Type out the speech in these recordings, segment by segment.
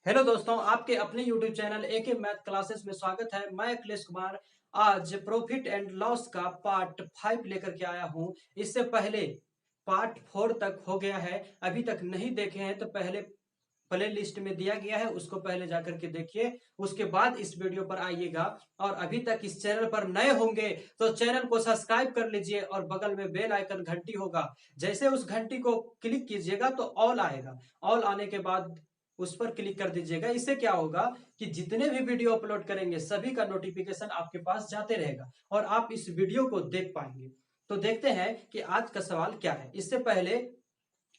Hello दोस्तों, आपके अपने YouTube channel AK math classes में स्वागत है। मैं अखिलेश कुमार आज प्रॉफिट एंड लॉस का पार्ट 5 लेकर के आया हूं। इससे पहले पार्ट 4 तक हो गया है। अभी तक नहीं देखे हैं तो पहले प्ले लिस्ट में दिया गया है, उसको पहले जाकर के देखिए, उसके बाद इस वीडियो पर आइएगा। और अभी तक इस चैनल पर नए होंगे तो चैनल को सब्सक्राइब कर लीजिए और बगल में बेल आइकन घंटी होगा, जैसे उस घंटी को क्लिक कीजिएगा तो ऑल आएगा। ऑल आने के बाद उस पर क्लिक कर दीजिएगा। इससे क्या होगा कि जितने भी वीडियो अपलोड करेंगे सभी का नोटिफिकेशन आपके पास जाते रहेगा और आप इस वीडियो को देख पाएंगे। तो देखते हैं कि आज का सवाल क्या है। इससे पहले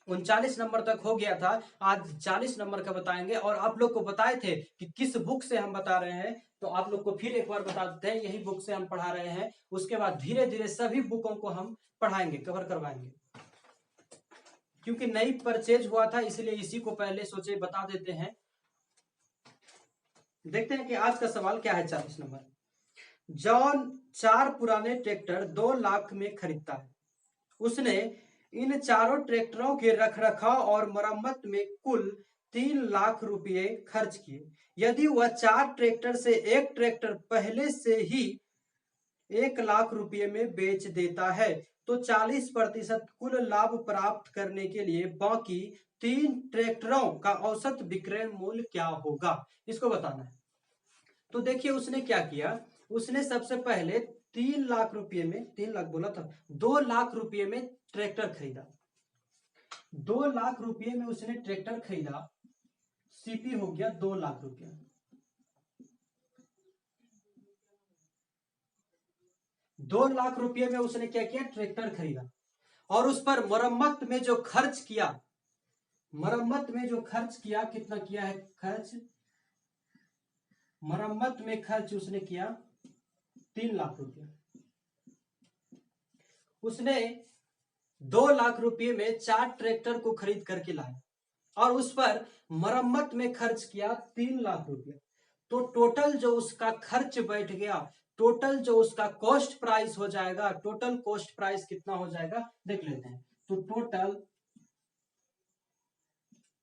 39 नंबर तक हो गया था, आज 40 नंबर का बताएंगे। और आप लोग को बताए थे कि किस बुक से हम बता रहे हैं, तो आप लोग को फिर एक बार बता देते हैं, यही बुक से हम पढ़ा रहे हैं। उसके बाद धीरे धीरे सभी बुकों को हम पढ़ाएंगे, कवर करवाएंगे, क्योंकि नई परचेज हुआ था इसलिए इसी को पहले सोचे बता देते हैं। देखते हैं कि आज का सवाल क्या है। 40 नंबर, जॉन 4 पुराने ट्रैक्टर 2 लाख में खरीदता है। उसने इन चारों ट्रैक्टरों के रखरखाव और मरम्मत में कुल 3 लाख रुपए खर्च किए। यदि वह 4 ट्रैक्टर से एक ट्रैक्टर पहले से ही 1 लाख रुपए में बेच देता है तो 40% कुल लाभ प्राप्त करने के लिए बाकी 3 ट्रैक्टरों का औसत विक्रय मूल्य क्या होगा, इसको बताना है। तो देखिए उसने क्या किया, उसने सबसे पहले 3 लाख रुपए में, 3 लाख बोला था, 2 लाख रुपए में ट्रैक्टर खरीदा। 2 लाख रुपए में उसने ट्रैक्टर खरीदा, सीपी हो गया 2 लाख रुपया। 2 लाख रुपए में उसने क्या किया, ट्रैक्टर खरीदा। और उस पर मरम्मत में जो खर्च किया, मरम्मत में जो खर्च किया, कितना किया है खर्च, मरम्मत में खर्च उसने किया 3 लाख रुपया। उसने 2 लाख रुपए में 4 ट्रैक्टर को खरीद करके लाया और उस पर मरम्मत में खर्च किया 3 लाख रुपया। तो टोटल जो उसका खर्च बैठ गया, टोटल जो उसका कॉस्ट प्राइस हो जाएगा, टोटल कॉस्ट प्राइस कितना हो जाएगा देख लेते हैं। तो टोटल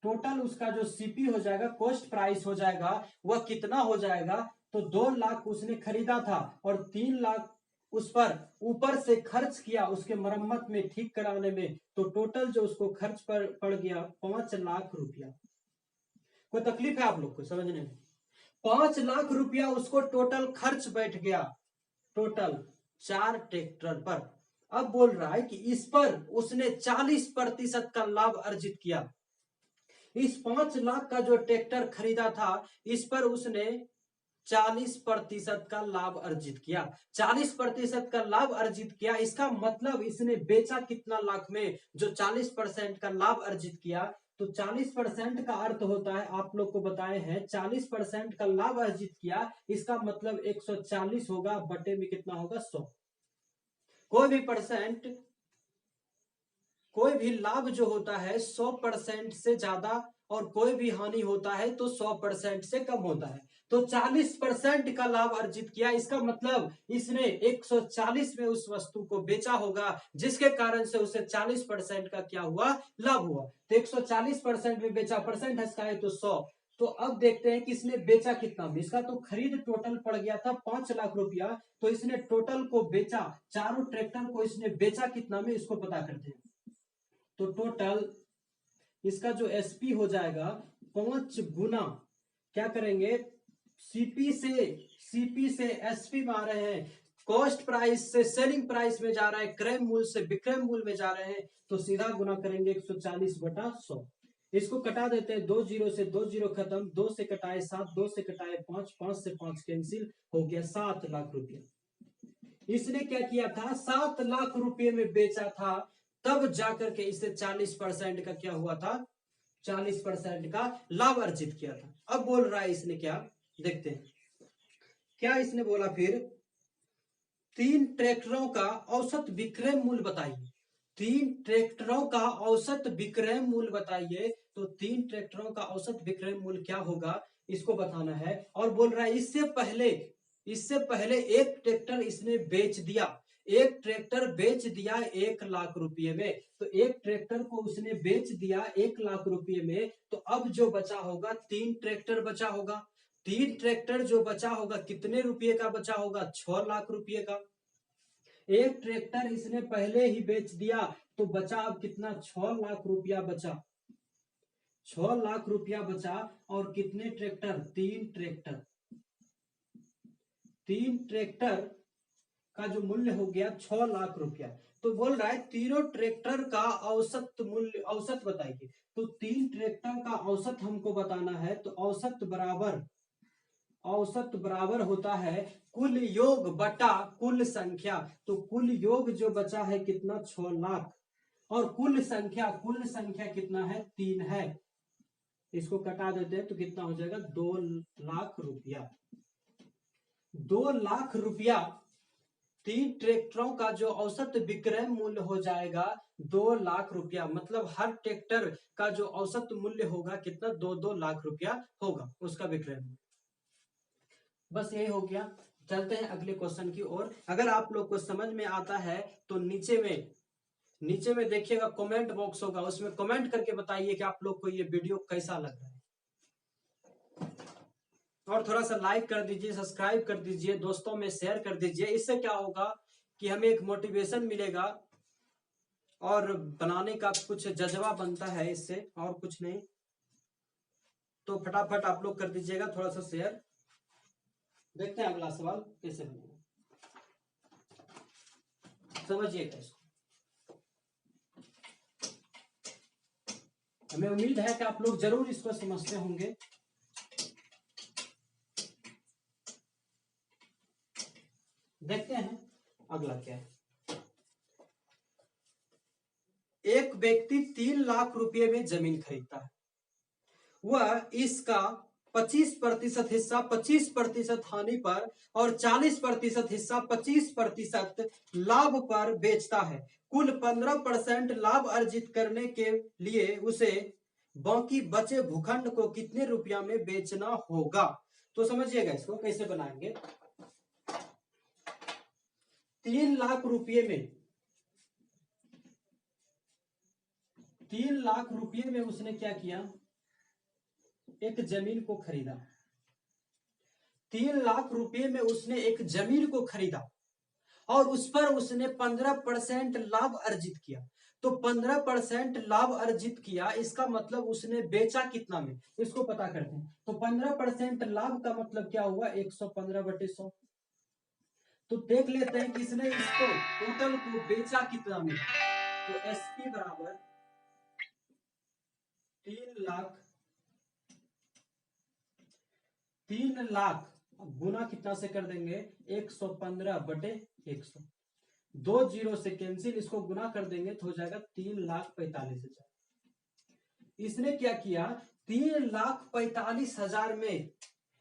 टोटल उसका जो सीपी हो जाएगा, कॉस्ट प्राइस हो जाएगा, वह कितना हो जाएगा। तो 2 लाख उसने खरीदा था और 3 लाख उस पर ऊपर से खर्च किया उसके मरम्मत में, ठीक कराने में। तो टोटल जो उसको खर्च पर पड़ गया 5 लाख रुपया। कोई तकलीफ है आप लोग को समझने में? 5 लाख रुपया उसको टोटल खर्च बैठ गया, टोटल 4 ट्रैक्टर पर। अब बोल रहा है कि इस पर उसने 40% का लाभ अर्जित किया। इस 5 लाख का जो ट्रैक्टर खरीदा था, इस पर उसने 40% का लाभ अर्जित किया। 40% का लाभ अर्जित किया, इसका मतलब इसने बेचा कितना लाख में, जो 40% का लाभ अर्जित किया। तो 40% का अर्थ होता है, आप लोग को बताए हैं, 40% का लाभ अर्जित किया, इसका मतलब 140 होगा, बटे में कितना होगा 100। कोई भी परसेंट, कोई भी लाभ जो होता है 100% से ज्यादा, और कोई भी हानि होता है तो 100% से कम होता है। तो 40% का लाभ अर्जित किया, इसका मतलब इसने 140 में उस वस्तु को बेचा होगा, जिसके कारण से उसे 40% का क्या हुआ, लाभ हुआ। तो 140% में बेचा, परसेंट हंसकाए तो 100। तो अब देखते हैं कि इसने बेचा कितना में। इसका तो खरीद टोटल पड़ गया था 5 लाख रुपया, तो इसने टोटल को बेचा, चारों ट्रैक्टर को इसने बेचा कितना में, इसको पता करते हैं। तो टोटल इसका जो एसपी हो जाएगा 5 गुना, क्या करेंगे, सीपी से एसपी में आ रहे हैं, कॉस्ट प्राइस से सेलिंग प्राइस में जा रहा है, क्रय मूल्य से विक्रय मूल्य में जा रहे हैं, तो सीधा गुना करेंगे 140 बटा 100। इसको कटा देते हैं, 2 जीरो से 2 जीरो खत्म, 2 से कटाए 7, 2 से कटाए 5, 5 से 5 कैंसिल, हो गया 7 लाख रुपया। इसने क्या किया था, 7 लाख रुपए में बेचा था, तब जाकर के इसे 40% का क्या हुआ था, 40% का लाभ अर्जित किया था। अब बोल रहा है इसने क्या, देखते हैं क्या इसने बोला फिर। 3 ट्रैक्टरों का औसत विक्रय मूल्य बताइए। 3 ट्रैक्टरों का औसत विक्रय मूल्य बताइए। तो 3 ट्रैक्टरों का औसत विक्रय मूल्य क्या होगा, इसको बताना है। और बोल रहा है इससे पहले एक ट्रैक्टर इसने बेच दिया, एक ट्रैक्टर बेच दिया 1 लाख रुपये में, तो एक ट्रैक्टर को उसने बेच दिया 1 लाख रुपये में, तो अब जो बचा होगा 3 ट्रैक्टर बचा होगा। 3 ट्रैक्टर जो बचा होगा कितने रुपये का बचा होगा? 6 लाख रुपये का। एक ट्रैक्टर इसने पहले ही बेच दिया, तो बचा अब कितना? 6 लाख रुपया बचा। 6 लाख रुपया बचा। और कितने ट्रैक्टर? 3 ट्रैक्टर। 3 ट्रैक्टर का जो मूल्य हो गया 6 लाख रुपया। तो बोल रहा है तीनों ट्रैक्टर का औसत मूल्य, औसत बताइए। तो 3 ट्रैक्टर का औसत हमको बताना है, तो औसत बराबर होता है कुल योग बटा कुल संख्या। तो कुल योग जो बचा है कितना? 6 लाख। और कुल संख्या कितना है? 3 है। इसको कटा देते हैं तो कितना हो जाएगा? 2 लाख रुपया। 2 लाख रुपया 3 ट्रैक्टरों का जो औसत विक्रय मूल्य हो जाएगा 2 लाख रुपया। मतलब हर ट्रैक्टर का जो औसत मूल्य होगा कितना? 2-2 लाख रुपया होगा उसका विक्रय मूल्य। बस यही हो गया। चलते हैं अगले क्वेश्चन की ओर। अगर आप लोग को समझ में आता है तो नीचे में देखिएगा कमेंट बॉक्स होगा, उसमें कमेंट करके बताइए कि आप लोग को ये वीडियो कैसा लग रहा है। और थोड़ा सा लाइक कर दीजिए, सब्सक्राइब कर दीजिए, दोस्तों में शेयर कर दीजिए। इससे क्या होगा कि हमें एक मोटिवेशन मिलेगा और बनाने का कुछ जज्बा बनता है इससे, और कुछ नहीं। तो फटाफट आप लोग कर दीजिएगा थोड़ा सा शेयर। देखते हैं अगला सवाल कैसे बनेगा, समझिएगा इसको। हमें उम्मीद है कि आप लोग जरूर इसको समझते होंगे। देखते हैं अगला क्या है। एक व्यक्ति 3 लाख रुपए में जमीन खरीदता है। वह इसका 25% हिस्सा 25% हानि पर और 40% हिस्सा 25% लाभ पर बेचता है। कुल 15% लाभ अर्जित करने के लिए उसे बाकी बचे भूखंड को कितने रुपया में बेचना होगा? तो समझिएगा इसको कैसे बनाएंगे। 3 लाख रुपये में 3 लाख रुपये में उसने क्या किया? एक जमीन को खरीदा। 3 लाख रुपये में उसने एक जमीन को खरीदा और उस पर उसने 15% लाभ अर्जित किया। तो 15% लाभ अर्जित किया, इसका मतलब उसने बेचा कितना में? इसको पता करते हैं। तो 15% लाभ का मतलब क्या हुआ? 115/100। तो देख लेते हैं कि इसने इसको टोटल को बेचा कितना में। तो एसपी बराबर 3 लाख गुना कितना से कर देंगे? 115/100। 2 जीरो से कैंसिल, इसको गुना कर देंगे तो हो जाएगा 3,45,000। इसने क्या किया? 3,45,000 में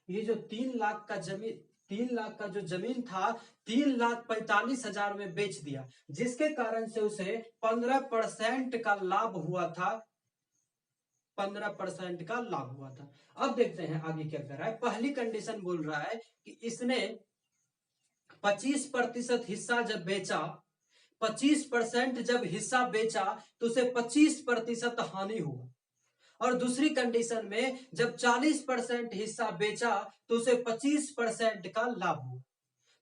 ये जो 3 लाख का जो जमीन था 3,45,000 में बेच दिया, जिसके कारण से उसे 15% का लाभ हुआ था। 15% का लाभ हुआ था। अब देखते हैं आगे क्या कर रहा है। पहली कंडीशन बोल रहा है कि इसने 25% हिस्सा जब बेचा, 25% जब हिस्सा बेचा तो उसे 25% हानि हुआ। और दूसरी कंडीशन में जब 40% हिस्सा बेचा तो उसे 25% का लाभ हुआ।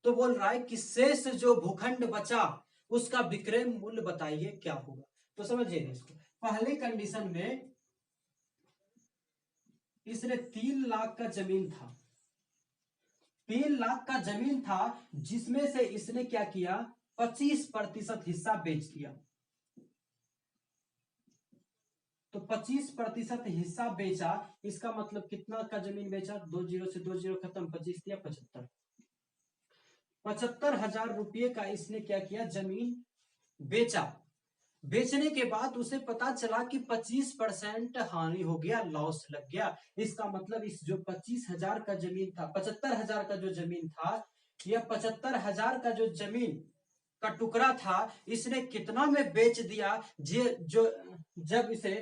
तो बोल रहा है कि शेष जो भूखंड बचा उसका विक्रय मूल्य बताइए क्या होगा। तो समझिए इसको। पहली कंडीशन में इसने 3 लाख का जमीन था, 3 लाख का जमीन था, जिसमें से इसने क्या किया? 25% हिस्सा बेच दिया। तो 25% हिस्सा बेचा, इसका मतलब कितना का जमीन बेचा? 2 जीरो से 2 जीरो खत्म, 25 दिया 75। 75,000 रुपये का इसने क्या किया? जमीन बेचा। बेचने के बाद उसे पता चला कि 25% हानि हो गया, लॉस लग गया। इसका मतलब इस जो 25,000 का जमीन था, 75,000 का जो जमीन था, यह 75,000 का जो जमीन का टुकड़ा था, इसने कितना में बेच दिया? जब इसे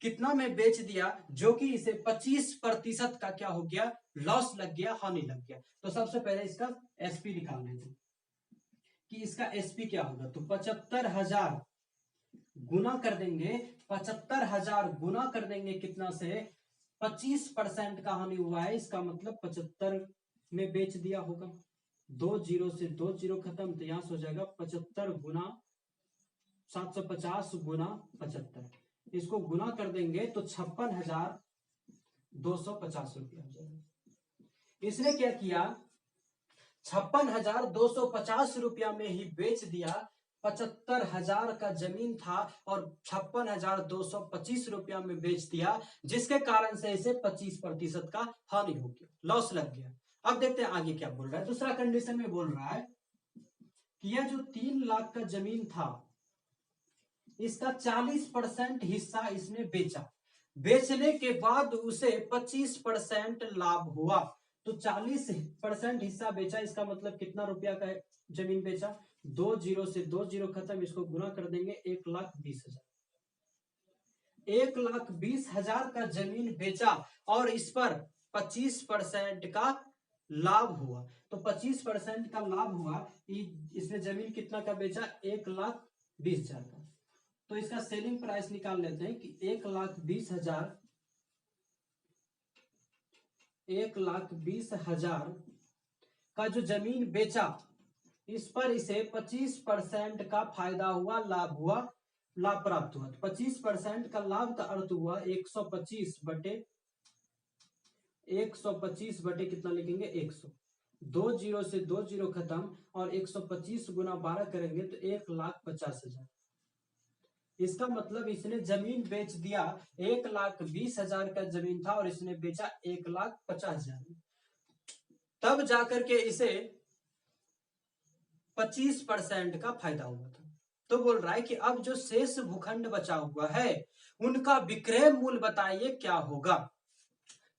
कितना में बेच दिया, जो कि इसे 25% का क्या हो गया? लॉस लग गया, हानि लग गया। तो सबसे पहले इसका एसपी निकाल लेते हैं कि इसका एसपी क्या होगा, तो 75,000 गुना कर देंगे, 75,000 गुना कर देंगे कितना से, 25% का हानि हुआ है, इसका मतलब 75 में बेच दिया होगा। 2 जीरो से 2 जीरो खत्म, तो यहां से हो जाएगा 75 गुना 750 गुना 75, इसको गुना कर देंगे तो 56,250 रुपया हो जाएगा। इसने क्या किया, 56,250 रुपया में ही बेच दिया। 75,000 का जमीन था और 56,225 रुपया में बेच दिया, जिसके कारण से इसे 25% का हानि हो गया, लॉस लग गया। अब देखते हैं आगे क्या बोल रहा है। दूसरा कंडीशन में बोल रहा है कि यह जो 3 लाख का जमीन था, इसका 40% हिस्सा इसने बेचा, बेचने के बाद उसे 25% लाभ हुआ, तो 40% हिस्सा बेचा, इसका मतलब कितना रुपया का जमीन बेचा, 2 जीरो से 2 जीरो खत्म, इसको गुना कर देंगे 1,20,000। 1,20,000 का जमीन बेचा और इस पर 25% का लाभ हुआ, तो 25% का लाभ हुआ, इसने जमीन कितना का बेचा, 1,20,000 का। तो इसका सेलिंग प्राइस निकाल लेते हैं कि 1,20,000 का जो जमीन बेचा, इस पर इसे 25% का फायदा हुआ, लाभ हुआ, लाभ प्राप्त हुआ। 25% का लाभ का अर्थ हुआ 125 बटे कितना लिखेंगे, 100। 2 जीरो से 2 जीरो खत्म और 125 गुना 12 करेंगे तो 1,50,000। इसका मतलब इसने जमीन बेच दिया, 1,20,000 का जमीन था और इसने बेचा 1,50,000, तब जाकर के इसे 25% का फायदा हुआ था। तो बोल रहा है कि अब जो शेष भूखंड बचा हुआ है, उनका विक्रय मूल्य बताइए क्या होगा।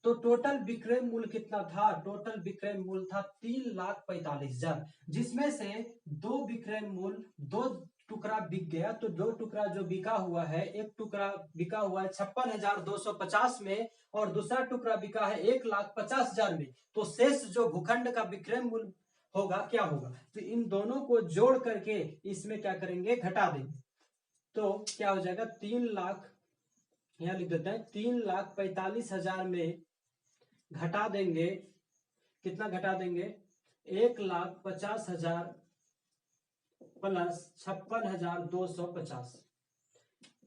तो टोटल विक्रय मूल्य कितना था, टोटल विक्रय मूल्य था 3,45,000, जिसमें से दो विक्रय मूल्य, 2 टुकड़ा बिक गया, तो 2 टुकड़ा जो बिका हुआ है, एक टुकड़ा बिका हुआ है 56,250 में और दूसरा टुकड़ा बिका है 1,50,000 में, तो शेष जो भूखंड का विक्रय मूल्य होगा क्या होगा, तो इन दोनों को जोड़ करके इसमें क्या करेंगे, घटा देंगे, तो क्या हो जाएगा, 3 लाख, यहां लिख देते हैं 3,45,000 में घटा देंगे, कितना घटा देंगे, 1,50,000 प्लस 56,250,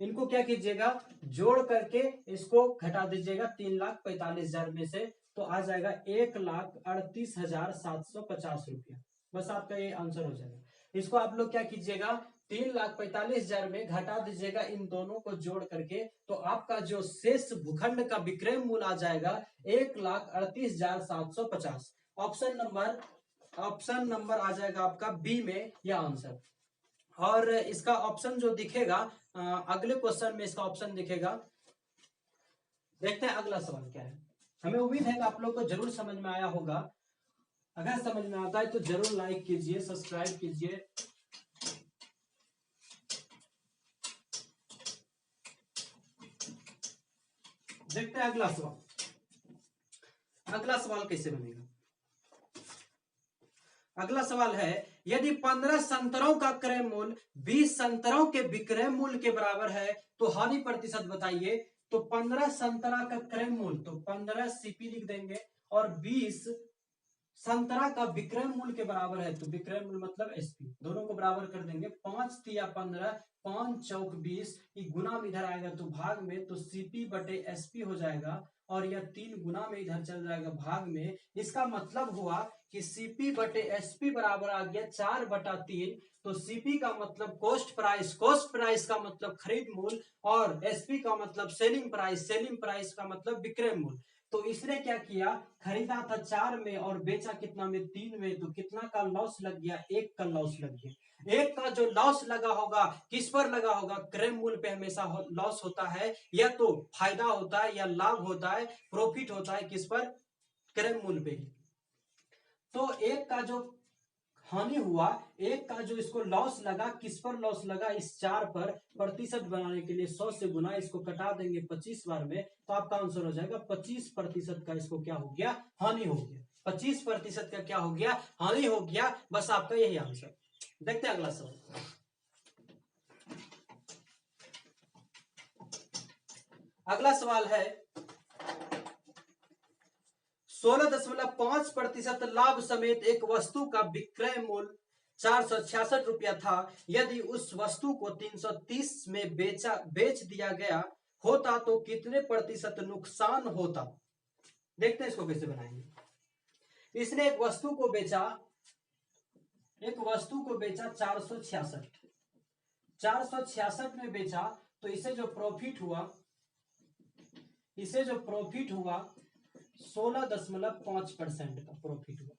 इनको क्या कीजिएगा, जोड़ करके इसको घटा दीजिएगा 3,45,000 में से, तो आ जाएगा 1,38,750 रुपया। बस आपका ये आंसर हो जाएगा। इसको आप लोग क्या कीजिएगा, 3,45,000 में घटा दीजिएगा इन दोनों को जोड़ करके, तो आपका जो शेष भूखंड का विक्रय मूल्य आ जाएगा 1,38,750। ऑप्शन नंबर आ जाएगा आपका बी में यह आंसर। और इसका ऑप्शन जो दिखेगा अगले क्वेश्चन में इसका ऑप्शन दिखेगा। देखते हैं अगला सवाल क्या है। हमें उम्मीद है कि आप लोग को जरूर समझ में आया होगा। अगर समझ में आता है तो जरूर लाइक कीजिए, सब्सक्राइब कीजिए। देखते हैं अगला सवाल। अगला सवाल कैसे बनेगा। अगला सवाल है, यदि 15 संतरों का क्रय मूल्य 20 संतरों के विक्रय मूल्य के बराबर है तो हानि प्रतिशत बताइए। तो 15 संतरा का क्रय मूल्य, तो 15 सीपी लिख देंगे और 20 संतरा का विक्रय मूल्य के बराबर है, तो विक्रय मूल्य मतलब एसपी, दोनों को बराबर कर देंगे। 5 तिया 15, 5 चौक 20, गुना में इधर आएगा तो भाग में, तो सीपी बटे एसपी हो जाएगा और यह 3 गुना में इधर चल जाएगा भाग में। इसका मतलब हुआ कि सीपी बटे एसपी बराबर आ गया 4/3। तो सीपी का मतलब कॉस्ट प्राइस, कॉस्ट प्राइस का मतलब खरीद मूल्य और एसपी का मतलब सेलिंग प्राइस, सेलिंग प्राइस का मतलब विक्रय मूल्य। तो इसने क्या किया, खरीदा था 4 में और बेचा कितना में, 3 में, तो कितना का लॉस लग गया, 1 का लॉस लग गया। 1 का जो लॉस लगा होगा किस पर लगा होगा, क्रय मूल्य पे हमेशा लॉस होता है, या तो फायदा होता है या लाभ होता है, प्रॉफिट होता है किस पर, क्रय मूल्य पे ही। तो 1 का जो हानि हुआ, 1 का जो इसको लॉस लगा, किस पर लॉस लगा, इस 4 पर। प्रतिशत बनाने के लिए 100 से गुना, इसको कटा देंगे 25 बार में, तो आपका आंसर हो जाएगा 25% का इसको क्या हो गया, हानि हो गया। 25% का क्या हो गया, हानि हो गया। बस आपका यही आंसर। देखते हैं अगला सवाल। अगला सवाल है 16.5% लाभ समेत एक वस्तु का विक्रय मूल्य 466 रुपया था। यदि उस वस्तु को 330 में बेच दिया गया होता तो कितने प्रतिशत नुकसान होता। देखते हैं इसको कैसे बनाएंगे। इसने एक वस्तु को बेचा 466 में बेचा, तो इसे जो प्रॉफिट हुआ 16.5% का प्रॉफिट हुआ।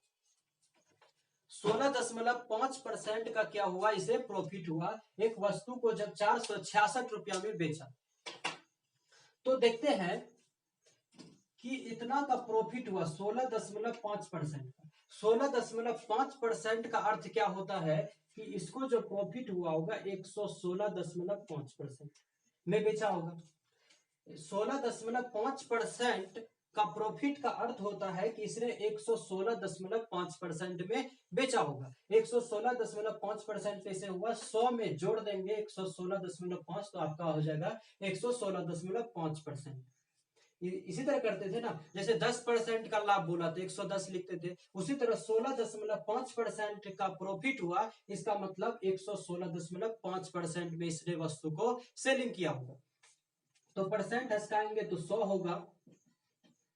16.5% का क्या हुआ, इसे प्रॉफिट हुआ। एक वस्तु को जब 466 रुपया में बेचा, तो देखते हैं कि इतना का प्रॉफिट हुआ 16.5% का। 16.5% का अर्थ क्या होता है कि इसको जो प्रॉफिट हुआ होगा 116.5% में बेचा होगा। 16.5% का प्रॉफिट का अर्थ होता है कि इसने 116.5% में बेचा होगा। 116.5% कैसे हुआ, 100 में जोड़ देंगे 116.5 तो आपका हो जाएगा 116.5%। इसी तरह करते थे ना, जैसे 10% का लाभ बोला तो 110 लिखते थे। उसी तरह 16.5% का प्रॉफिट हुआ, इसका मतलब 116.5% में इसने वस्तु को सेलिंग किया होगा। तो परसेंट हटाएंगे तो 100 होगा,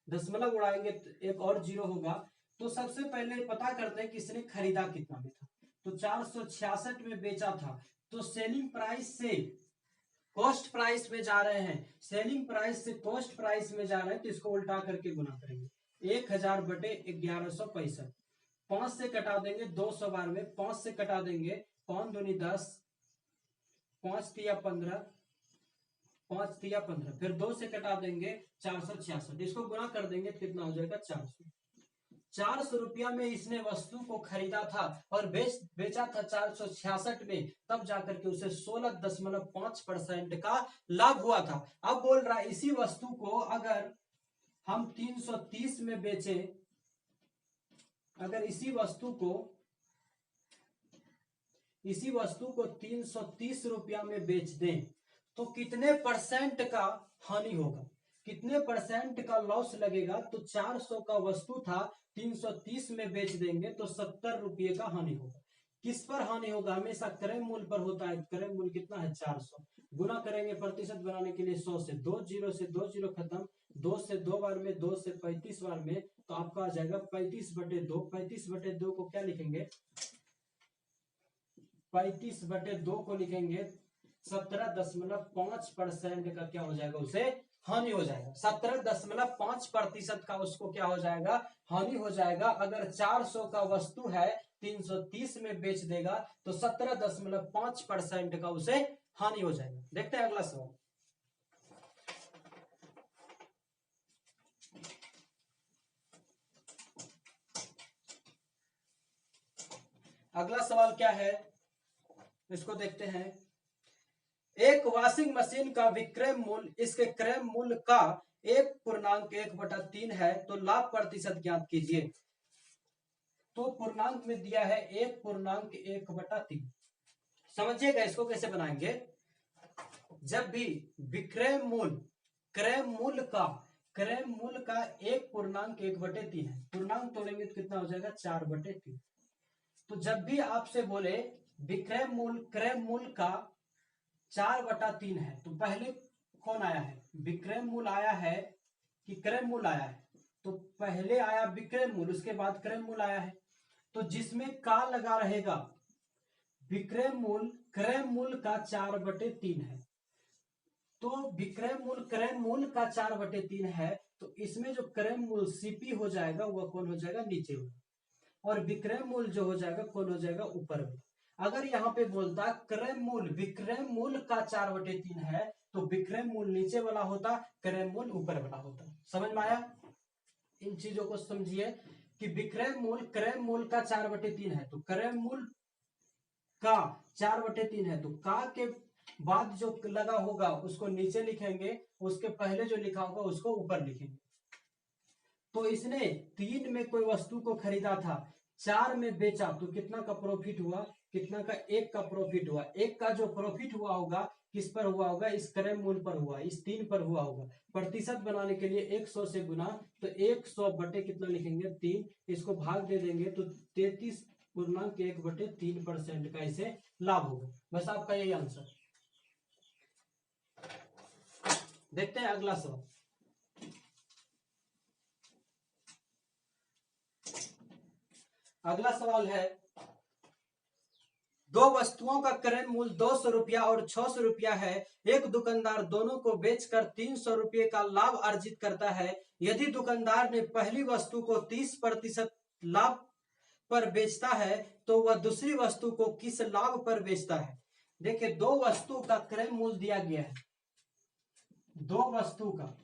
दशमलव उड़ाएंगे तो एक और जीरो होगा। तो सबसे पहले पता करते हैं कि इसने खरीदा कितना में था। तो 466 में बेचा था, तो सेलिंग प्राइस से कॉस्ट प्राइस में जा रहे हैं, सेलिंग प्राइस से कॉस्ट प्राइस में जा रहे हैं, तो इसको उल्टा करके गुना करेंगे। 1000 बटे 1165, 5 से कटा देंगे 200 बार में, 5 से कटा देंगे 5 दूनी 10, 5 तिया 15, 5 तिया 15, फिर 2 से कटा देंगे 466, इसको गुना कर देंगे तो कितना हो जाएगा 400। 400 रुपया में इसने वस्तु को खरीदा था और बेचा था 466 में, तब जाकर के उसे 16.5% का लाभ हुआ था। अब बोल रहा है इसी वस्तु को अगर हम 330 में बेचे, अगर इसी वस्तु को 330 रुपया में बेच दें तो कितने परसेंट का हानि होगा, कितने परसेंट का लॉस लगेगा। तो 400 का वस्तु था, 330 में बेच देंगे तो 70 रुपये का हानि होगा। किस पर हानि होगा, हमेशा क्रय मूल्य पर होता है। क्रय मूल्य कितना है 400, गुना करेंगे प्रतिशत बनाने के लिए 100 से, 2 जीरो से 2 जीरो खत्म, 2 से 2 बार में, 2 से 35 बार में, तो आपका आ जाएगा 35/2। 35/2 को क्या लिखेंगे, 35/2 को लिखेंगे 17.5% का क्या हो जाएगा, उसे हानि हो जाएगा। 17.5% का उसको क्या हो जाएगा, हानि हो जाएगा। अगर 400 का वस्तु है 330 में बेच देगा तो 17.5% का उसे हानि हो जाएगा। देखते हैं अगला सवाल। अगला सवाल क्या है, इसको देखते हैं। एक वॉशिंग मशीन का विक्रय मूल्य इसके क्रय मूल्य का 1.1/3 है, तो लाभ प्रतिशत ज्ञात कीजिए। तो पूर्णांक में दिया है 1.1/3। समझिएगा इसको कैसे बनाएंगे। जब भी विक्रय मूल्य क्रय मूल्य का 1.1/3 है, पूर्णांक तोड़ेंगे तो कितना हो जाएगा 4/3। तो जब भी आपसे बोले विक्रय मूल्य क्रय मूल्य का 4/3 है, तो पहले कौन आया है, विक्रय मूल्य आया है कि क्रय मूल्य आया है। तो पहले आया विक्रय मूल्य, उसके बाद क्रय मूल्य आया है। तो जिसमें का लगा रहेगा, विक्रय मूल्य क्रय मूल्य का 4/3 है, तो विक्रय मूल्य क्रय मूल्य का 4/3 है, तो इसमें जो क्रय मूल्य सीपी हो जाएगा वह कौन हो जाएगा, नीचे वाला, और विक्रय मूल्य जो हो जाएगा कौन हो जाएगा, ऊपर वाला। अगर यहाँ पे बोलता क्रय मूल्य विक्रय मूल्य का 4/3 है, तो विक्रय मूल्य नीचे वाला होता, क्रय मूल्य ऊपर वाला होता। समझ में आया। इन चीजों को समझिए कि विक्रय मूल्य क्रय मूल्य का 4/3 है, तो क्रय मूल्य का 4/3 है, तो का के बाद जो लगा होगा उसको नीचे लिखेंगे, उसके पहले जो लिखा होगा उसको ऊपर लिखेंगे। तो इसने 3 में कोई वस्तु को खरीदा था, 4 में बेचा तो कितना का प्रॉफिट हुआ, कितना का, 1 का प्रॉफिट हुआ। 1 का जो प्रॉफिट हुआ होगा किस पर हुआ होगा, इस क्रय मूल्य पर हुआ, इस 3 पर हुआ होगा। प्रतिशत बनाने के लिए 100 से गुना, तो 100 बटे कितना लिखेंगे 3, इसको भाग दे देंगे तो 33.1/3% का इसे लाभ होगा। बस आपका यही आंसर। देखते हैं अगला सवाल। अगला सवाल है, दो वस्तुओं का क्रय मूल्य 200 रुपया और 600 रुपया है। एक दुकानदार दोनों को बेचकर 300 रुपये का लाभ अर्जित करता है। यदि दुकानदार ने पहली वस्तु को 30% लाभ पर बेचता है तो वह दूसरी वस्तु को किस लाभ पर बेचता है। देखिए, दो वस्तु का क्रय मूल्य दिया गया है। दो वस्तु का,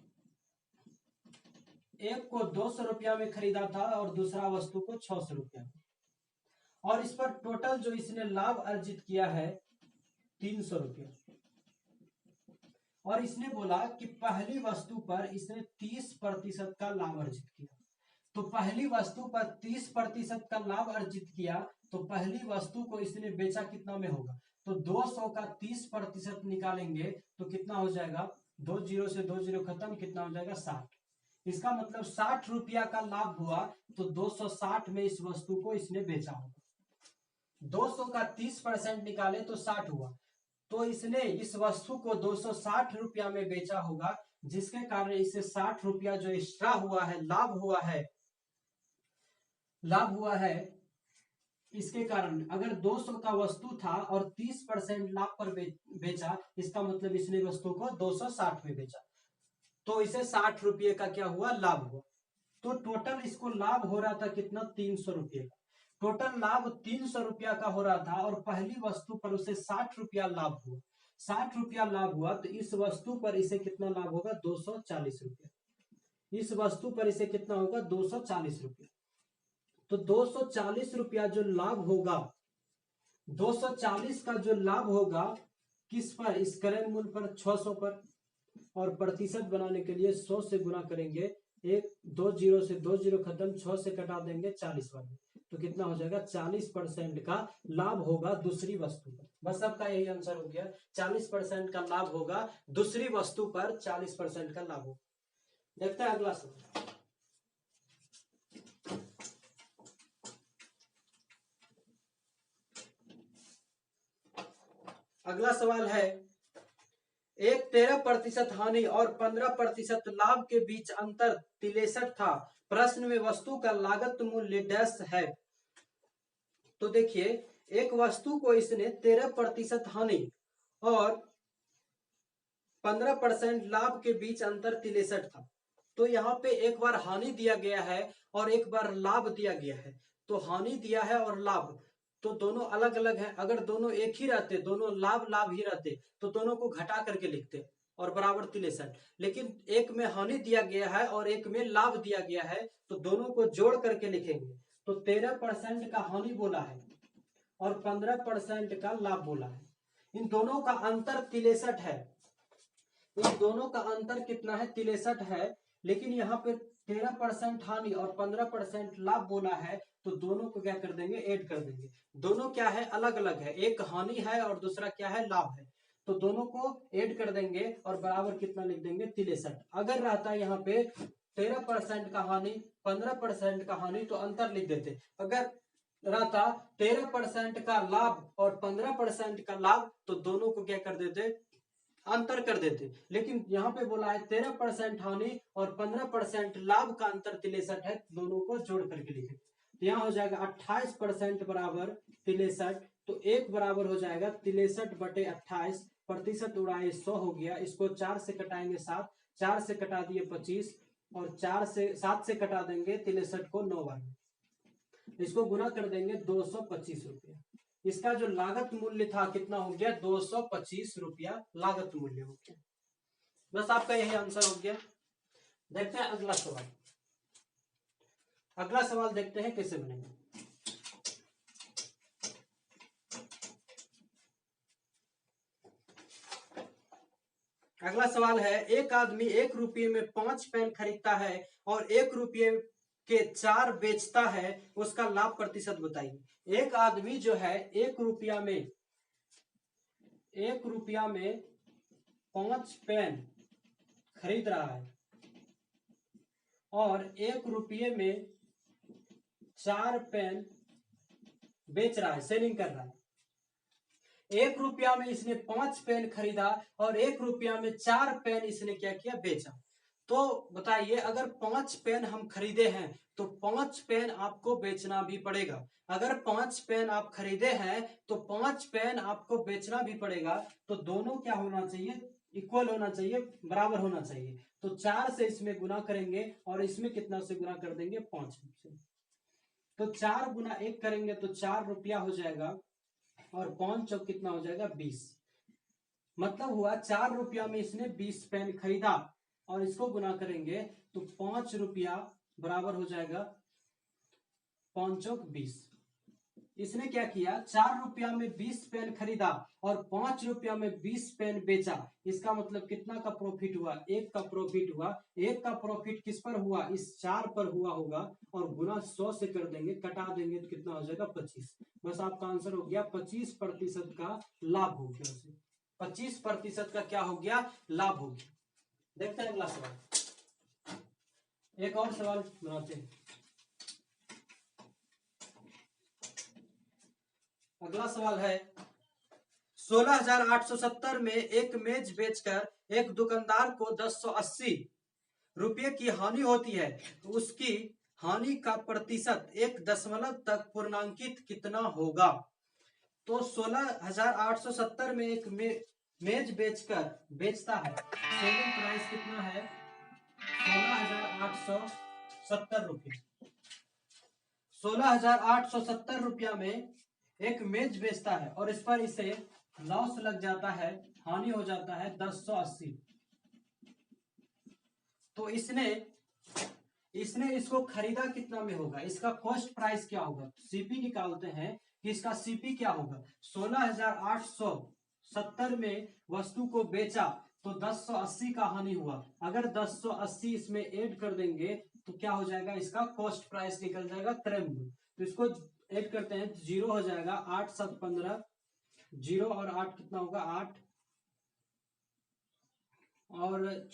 एक को 200 रुपया में खरीदा था और दूसरा वस्तु को 600 रुपया में, और इस पर टोटल जो इसने लाभ अर्जित किया है 300 रुपया। और इसने बोला कि पहली वस्तु पर इसने 30% का लाभ अर्जित किया। तो पहली वस्तु पर 30% का लाभ अर्जित किया, तो पहली वस्तु को इसने बेचा कितना में होगा, तो 200 का 30% निकालेंगे तो कितना हो जाएगा, 2 जीरो से 2 जीरो खत्म, कितना हो जाएगा 60। इसका मतलब 60 रुपया का लाभ हुआ, तो 260 में इस वस्तु को इसने बेचा होगा। 200 का 30% निकाले तो 60 हुआ, तो इसने इस वस्तु को 260 रुपया में बेचा होगा, जिसके कारण इसे 60 रुपया जो एक्स्ट्रा हुआ है, लाभ हुआ है। इसके कारण अगर 200 का वस्तु था और 30% लाभ पर बेचा, इसका मतलब इसने वस्तु को 260 में बेचा, तो इसे 60 रुपये का क्या हुआ, लाभ हुआ। तो टोटल इसको लाभ हो रहा था कितना, 300 रुपये का। टोटल लाभ 300 रुपया का हो रहा था और पहली वस्तु पर उसे 60 रुपया लाभ हुआ। 60 रुपया लाभ हुआ, तो इस वस्तु पर इसे कितना लाभ होगा, 240 रुपया। इस वस्तु पर इसे कितना होगा, 240 रुपया। तो 240 रुपया जो लाभ होगा, 240 का जो लाभ होगा किस पर, इस क्रय मूल्य पर 600 पर, और प्रतिशत बनाने के लिए 100 से गुना करेंगे, 2 जीरो से 2 जीरो खत्म, 6 से कटा देंगे 40 पर, तो कितना हो जाएगा 40% का लाभ होगा दूसरी वस्तु पर। बस आपका यही आंसर हो गया, 40% का लाभ होगा दूसरी वस्तु पर, 40% का लाभ होगा। देखते हैं अगला सवाल। अगला सवाल है, एक 13% हानि और 15% लाभ के बीच अंतर 63 था। प्रश्न में वस्तु का लागत मूल्य डैश है। तो देखिए, एक वस्तु को इसने 13% हानि और 15% लाभ के बीच अंतर 63 था। तो यहाँ पे एक बार हानि दिया गया है और एक बार लाभ दिया गया है। तो हानि दिया है और लाभ, तो दोनों अलग अलग हैं। अगर दोनों एक ही रहते, दोनों लाभ लाभ ही रहते, तो दोनों को घटा करके लिखते और बराबर 63। लेकिन एक में हानि दिया गया है और एक में लाभ दिया गया है, तो दोनों को जोड़ करके लिखेंगे। तो 13% का हानि बोला है और 15% का लाभ बोला है। इन दोनों का अंतर 63 है। इन दोनों का अंतर कितना है, 63 है। लेकिन यहाँ पे 13% हानि और 15% लाभ बोला है, तो दोनों को क्या कर देंगे, ऐड कर देंगे। दोनों क्या है, अलग अलग है। एक हानि है और दूसरा क्या है, लाभ है। तो दोनों को ऐड कर देंगे और बराबर कितना लिख देंगे, 63। अगर रहता है यहाँ पे 13% का हानि, 15% का हानि, तो अंतर लिख देते। अगर रहता 13% का लाभ और 15% का लाभ, तो दोनों को क्या कर देते, अंतर कर देते। लेकिन यहाँ पे बोला है 13% हानि और 15% लाभ का अंतर 63 है, दोनों को जोड़ करके लिखे। तो यहाँ हो जाएगा 28% बराबर 63। तो एक बराबर हो जाएगा 63 बटे 28, प्रतिशत उड़ाए 100 हो गया। इसको 4 से कटाएंगे 7, 4 से कटा दिए 25, और 7 से कटा देंगे 63 को 9 बार। इसको गुना कर देंगे 225 रुपया। इसका जो लागत मूल्य था कितना हो गया, 225 रुपया लागत मूल्य हो गया। बस आपका यही आंसर हो गया। देखते हैं अगला सवाल। अगला सवाल देखते हैं कैसे बनेगा। अगला सवाल है, एक आदमी 1 रुपये में 5 पेन खरीदता है और 1 रुपये के 4 बेचता है उसका लाभ प्रतिशत बताइए। एक आदमी जो है 1 रुपया में 5 पेन खरीद रहा है और 1 रुपये में 4 पेन बेच रहा है, सेलिंग कर रहा है। 1 रुपया में इसने 5 पेन खरीदा और 1 रुपया में 4 पेन इसने क्या किया, बेचा। तो बताइए, अगर 5 पेन हम खरीदे हैं तो 5 पेन आपको बेचना भी पड़ेगा। अगर 5 पेन आप खरीदे हैं तो 5 पेन आपको बेचना भी पड़ेगा। तो दोनों क्या होना चाहिए, इक्वल होना चाहिए, बराबर होना चाहिए। तो 4 से इसमें गुना करेंगे और इसमें कितना से गुना कर देंगे, 5 से। तो 4 गुना 1 करेंगे तो 4 रुपया हो जाएगा और 5 चौक कितना हो जाएगा, 20। मतलब हुआ 4 रुपया में इसने 20 पेन खरीदा और इसको गुना करेंगे तो 5 रुपया बराबर हो जाएगा 5 चौक 20। इसने क्या किया, 4 रुपया में 20 पेन खरीदा और 5 रुपया में 20 पेन बेचा। इसका मतलब कितना का प्रॉफिट हुआ, 1 का प्रॉफिट हुआ। 1 का प्रॉफिट किस पर हुआ, इस 4 पर हुआ होगा और गुना 100 से कर देंगे, कटा देंगे तो कितना हो जाएगा, 25। बस आपका आंसर हो गया 25% का लाभ हो गया। 25% का क्या हो गया, लाभ हो गया। देखते हैं अगला सवाल। एक और सवाल बनाते हैं। अगला सवाल है, 16,870 में एक मेज बेचकर एक दुकानदार को 1080 रुपये की हानि होती है, तो उसकी हानि का प्रतिशत 1 दशमलव तक पूर्णांकित कितना होगा। तो 16,870 में एक मेज बेचता है, सेलिंग प्राइस कितना है, 16,870 रुपये। 16,870 रुपया में एक मेज बेचता है और इस पर इसे लॉस लग जाता है, हानि हो जाता है 1080। तो इसने इसको खरीदा कितना में होगा, इसका कॉस्ट प्राइस क्या होगा। सीपी निकालते हैं कि इसका सीपी क्या होगा। 16,870 में वस्तु को बेचा तो 1080 का हानि हुआ। अगर 1080 इसमें ऐड कर देंगे तो क्या हो जाएगा, इसका कॉस्ट प्राइस निकल जाएगा, क्रय मूल्य। तो इसको ऐड करते हैं, 0 हो जाएगा, 8 7 15, 0 और 8 कितना होगा, 8 और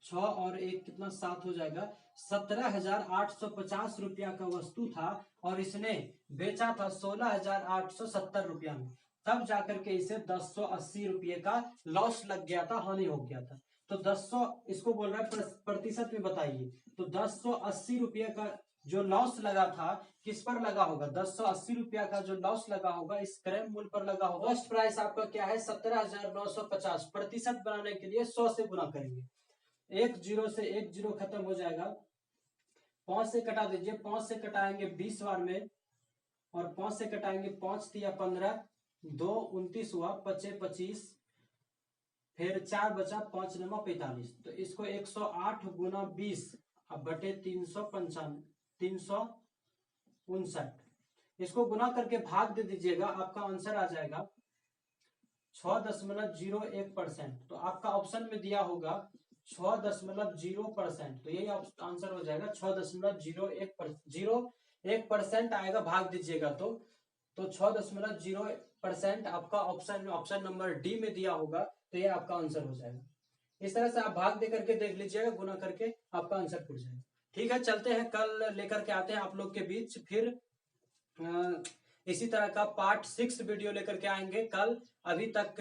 6 और 1 कितना, 7 हो जाएगा। 17,850 रुपया का वस्तु था और इसने बेचा था 16,870 रुपया में। तब जाकर के इसे 1080 रुपये का लॉस लग गया था, हानि हो गया था। तो 10 इसको बोल रहा है प्रतिशत में बताइए। तो 1080 रुपये का जो लॉस लगा था किस पर लगा होगा, 1080 रुपया का जो लॉस लगा होगा इस क्रय मूल्य पर लगा होगा। कॉस्ट प्राइस आपका क्या है, 17,950। प्रतिशत बनाने के लिए 100 से गुना करेंगे। 1 0 से 1 0 खत्म हो जाएगा, 5 से कटा दीजिए, 5 से कटाएंगे 20 बार में और 5 से कटाएंगे 5 तिया 15, 2 29 हुआ, 5 25, फिर 4 बचा, 5 9 45। तो इसको 108 गुना 20 अब बटे 359, इसको गुना करके भाग दे दीजिएगा, आपका आंसर आ जाएगा 6.01%। तो आपका ऑप्शन में दिया होगा 6.0%, तो यही आंसर हो जाएगा 6.01% आएगा, भाग दीजिएगा तो 6.0% आपका ऑप्शन नंबर डी में दिया होगा, तो ये आपका आंसर हो जाएगा। इस तरह से आप भाग दे करके देख लीजिएगा, गुना करके आपका आंसर पूछ जाएगा। ठीक है, चलते हैं, कल लेकर के आते हैं आप लोग के बीच, फिर इसी तरह का पार्ट 6 वीडियो लेकर के आएंगे कल। अभी तक